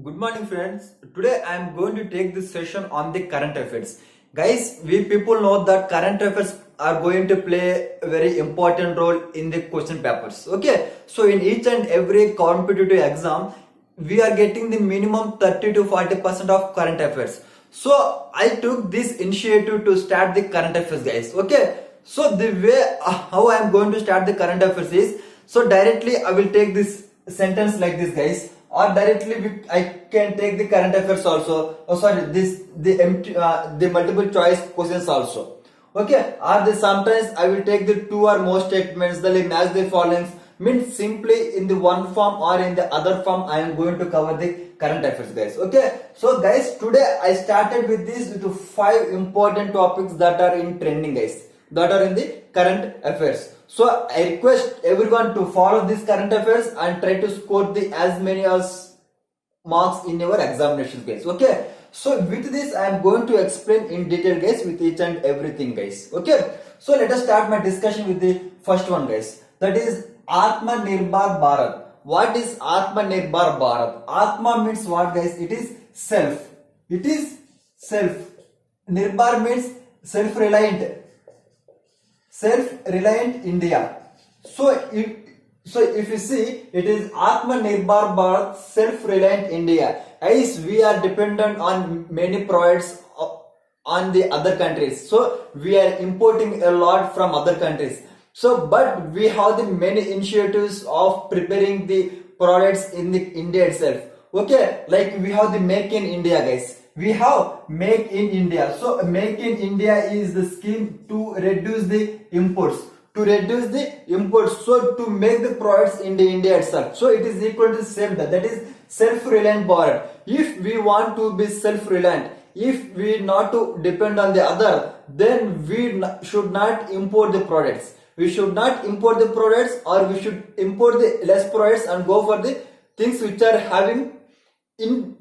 Good morning, friends. Today I am going to take this session on the current affairs. Guys, we people know that current affairs are going to play a very important role in the question papers. Okay, so in each and every competitive exam, we are getting the minimum 30 to 40% of current affairs. So I took this initiative to start the current affairs, guys. Okay, so the way how I am going to start the current affairs is so directly I will take this sentence like this, guys, or directly I can take the current affairs also. Oh, sorry, the multiple choice questions also. Okay, or the sometimes I will take the two or more statements that will match the following. Means simply in the one form or in the other form I am going to cover the current affairs, guys. Okay, so guys, today I started with this with five important topics that are in trending, guys, that are in the current affairs. So I request everyone to follow this current affairs and try to score the as many as marks in your examinations, guys. Okay, so with this I am going to explain in detail, guys, with each and everything, guys. Okay, so let us start my discussion with the first one, guys, that is Atmanirbhar Bharat. What is Atmanirbhar Bharat? Atma means what, guys? It is self. It is self. Nirbhar means self-reliant. Self-reliant India. So if you see, it is Atmanirbhar Bharat, self-reliant India. As we are dependent on many products on the other countries. So we are importing a lot from other countries. So but we have the many initiatives of preparing the products in the India itself. Okay, like we have the Make in India, guys. We have Make in India. So Make in India is the scheme to reduce the imports. To reduce the imports, so to make the products in the India itself. So it is equal to same, that is self-reliant Bharat. If we want to be self-reliant, if we not to depend on the other, then we should not import the products. We should not import the products, or we should import the less products and go for the things which are having in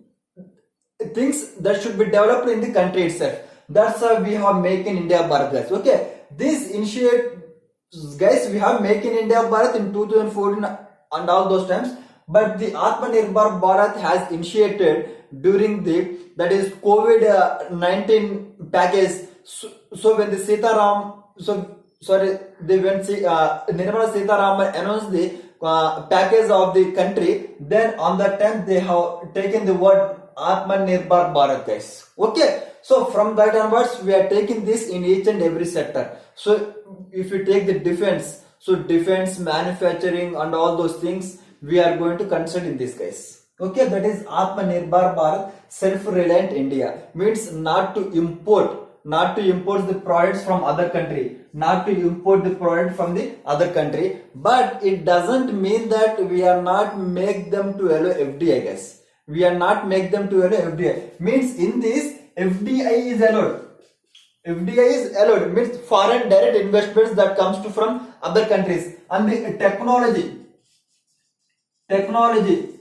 things that should be developed in the country itself. That's how we have Make in India Bharat, guys. Okay, this initiate, guys, we have Make in India Bharat in 2014 and all those times, but the Atmanirbhar Bharat has initiated during the, that is, COVID-19 package. So when the Sitaram, Nirmala Sitaraman announced the package of the country, then on that time they have taken the word Atmanirbhar Bharat, guys. Okay, so from that onwards we are taking this in each and every sector. So if you take the defense, so defense, manufacturing and all those things we are going to consider in this, guys. Okay, that is Atmanirbhar Bharat, self-reliant India. Means not to import the products from other country, not to import the product from the other country, but it doesn't mean that we are not make them to allow FDI, guys. We are not make them to allow FDI. Means in this FDI is allowed. FDI is allowed, means foreign direct investments that comes to from other countries. And the technology.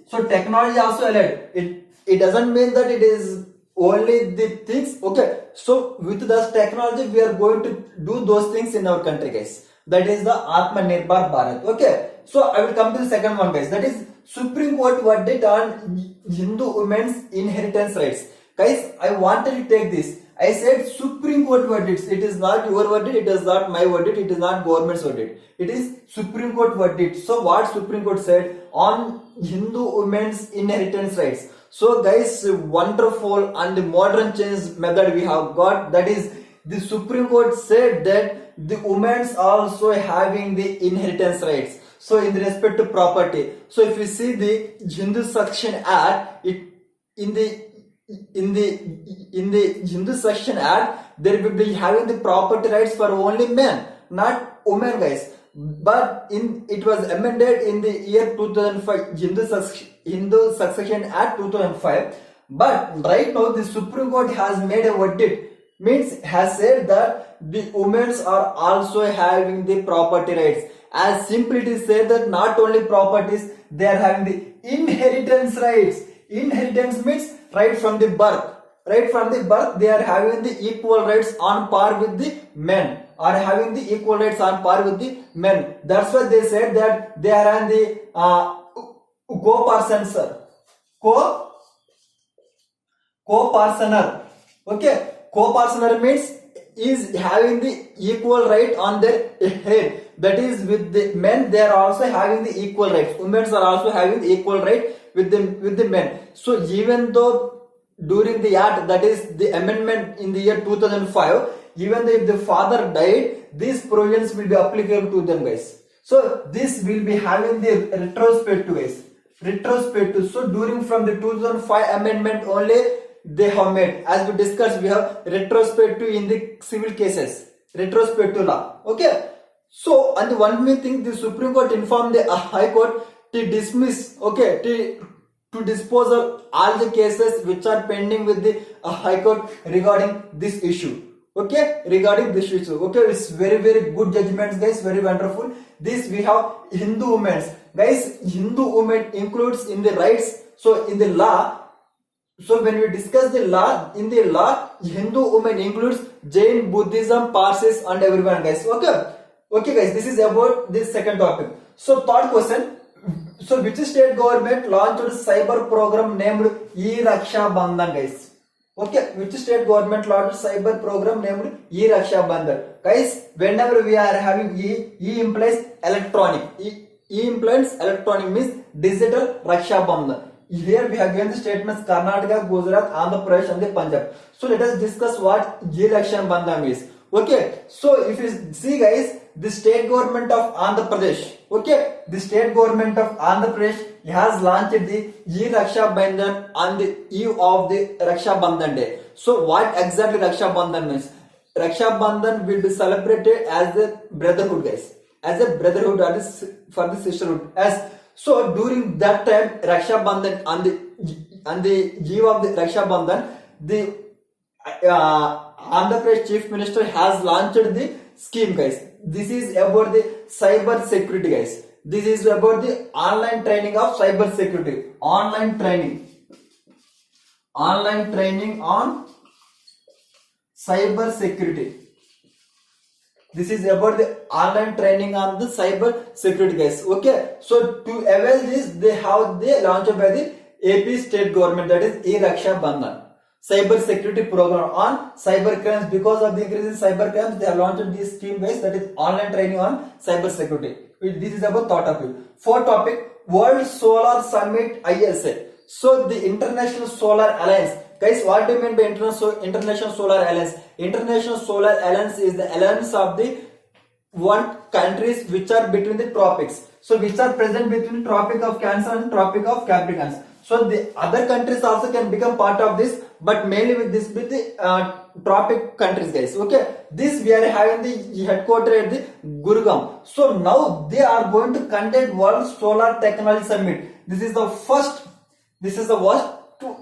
So technology also allowed. It doesn't mean that it is only the things. Okay, so with this technology we are going to do those things in our country, guys. That is the Atmanirbhar Bharat. Okay, so I will come to the second one, guys, that is Supreme Court verdict on Hindu women's inheritance rights. Guys, I wanted to take this. I said Supreme Court verdicts. It is not your verdict, it is not my verdict, it is not government's verdict. It is Supreme Court verdict. So what Supreme Court said on Hindu women's inheritance rights. So guys, wonderful and modern change method we have got, that is the Supreme Court said that the women also having the inheritance rights. So in respect to property. So if you see the Hindu Succession Act, in the Hindu Succession Act, there will be having the property rights for only men, not women, guys. But it was amended in the year 2005, Hindu Succession Act 2005. But right now the Supreme Court has made a verdict, means has said that the women are also having the property rights. As simply it is said that not only properties, they are having the inheritance rights. Inheritance means right from the birth. Right from the birth, they are having the equal rights on par with the men. Are having the equal rights on par with the men. That's why they said that they are on the co-persons, Co-partner. Okay, co-partner means is having the equal right on their head. That is, with the men, they are also having the equal rights. Women are also having the equal right with the men. So even though during the act, that is the amendment in the year 2005, even though if the father died, these provisions will be applicable to them, guys. So this will be having the retrospective, guys. Retrospective. So during from the 2005 amendment only they have made. As we discussed, we have retrospective in the civil cases. Retrospective law. Okay. So, and one more thing, the Supreme Court informed the High Court to dismiss, okay, to dispose of all the cases which are pending with the High Court regarding this issue. Okay, regarding this issue. Okay, it's very good judgments, guys. Very wonderful. This we have Hindu women, guys. Hindu women includes in the rights. So in the law. So when we discuss the law, in the law, Hindu women includes Jain, Buddhism, Parsis, and everyone, guys. Okay. Okay, guys, this is about this second topic. So third question. So which state government launched a cyber program named E-Raksha Bandhan, guys? Okay, which state government launched cyber program named E-Raksha Bandhan? Guys, whenever we are having E implies electronic. E implies electronic means digital Raksha Bandhan. Here we have given the statements Karnataka, Gujarat, Andhra Pradesh and the Punjab. So let us discuss what E-Raksha Bandhan is. Okay, so if you see, guys, the state government of Andhra Pradesh, okay, the state government of Andhra Pradesh has launched the E-Raksha Bandhan on the eve of the Raksha Bandhan day. So what exactly Raksha Bandhan means? Raksha Bandhan will be celebrated as a brotherhood, guys, as a brotherhood for the sisterhood. As so during that time, Raksha Bandhan on the eve of the Raksha Bandhan, the Andhra Pradesh Chief Minister has launched the scheme, guys. This is about the cyber security, guys. This is about the online training of cyber security. Online training on cyber security. This is about the online training on the cyber security, guys. Okay. So to avail this, they have the launched by the AP state government, that is E-Raksha Bandhan. Cyber security program on cyber crimes. Because of the increase in cyber crimes, they have launched this scheme, guys, that is online training on cyber security. This is about third topic. Fourth topic, World Solar Summit ISA. So the International Solar Alliance. Guys, what do you mean by International Solar Alliance? International Solar Alliance is the alliance of the one countries which are between the tropics. So which are present between Tropic of Cancer and Tropic of Capricorn. So the other countries also can become part of this, but mainly with the tropic countries, guys. Okay, this we are having the headquarters at the Gurgaon. So now they are going to conduct World Solar Technology Summit. This is the first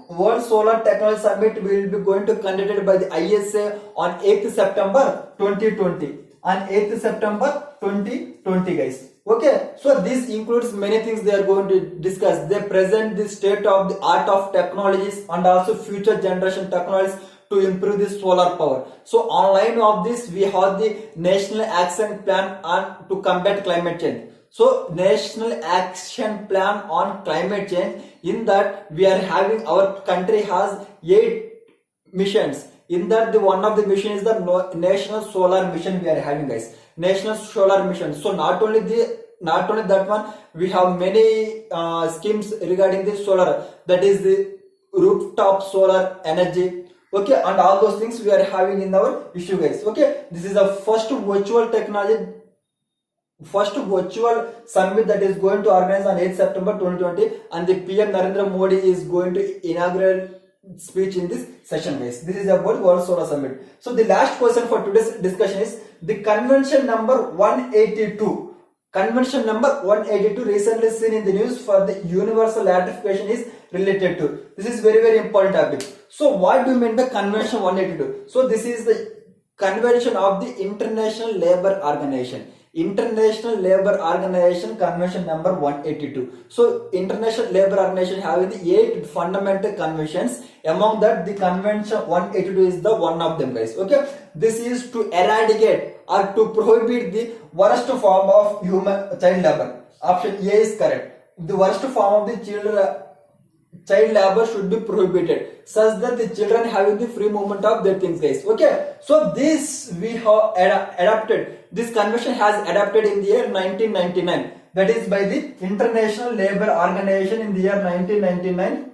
World Solar Technology Summit will be going to conducted by the ISA on 8th September 2020. On 8th September 2020, guys. Okay, so this includes many things they are going to discuss. They present the state of the art of technologies and also future generation technologies to improve the solar power. So online of this, we have the National Action Plan on to combat climate change. So National Action Plan on climate change, in that we are having, our country has 8 missions. In that the one of the mission is the National Solar Mission we are having, guys. National Solar Mission. So not only that one, we have many schemes regarding the solar, that is the rooftop solar energy. Okay, and all those things we are having in our issue, guys. Okay, this is the first virtual summit that is going to organize on 8th September 2020, and the PM Narendra Modi is going to inaugural speech in this session, guys. This is about World Solar Summit. So the last question for today's discussion is the convention number 182. Convention number 182 recently seen in the news for the universal ratification is related to. This is very important topic. So what do you mean by convention 182? So this is the convention of the International Labour Organization. International Labour Organization Convention number 182. So International Labour Organization having the 8 fundamental conventions. Among that, the convention 182 is the one of them, guys. Okay, this is to eradicate or to prohibit the worst form of child labor. Option A is correct. The worst form of the child labor should be prohibited, such that the children having the free movement of their things, guys. Okay, so this we have adapted. This convention has adapted in the year 1999. That is by the International Labour Organization in the year 1999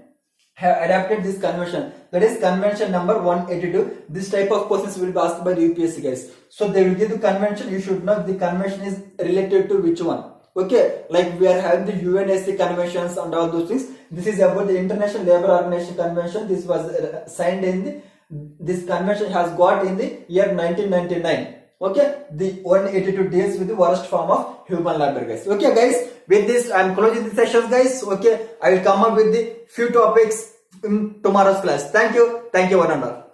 have adapted this convention. That is convention number 182. This type of questions will be asked by the UPSC, guys. So they will give the convention. You should know the convention is related to which one. Okay, like we are having the UNSC conventions and all those things. This is about the International Labour Organization convention. This was signed in the, this convention has got in the year 1999. Okay, the 182 deals with the worst form of human labor, guys. Okay, guys, with this I am closing the sessions, guys. Okay, I will come up with the few topics in tomorrow's class. Thank you one and all.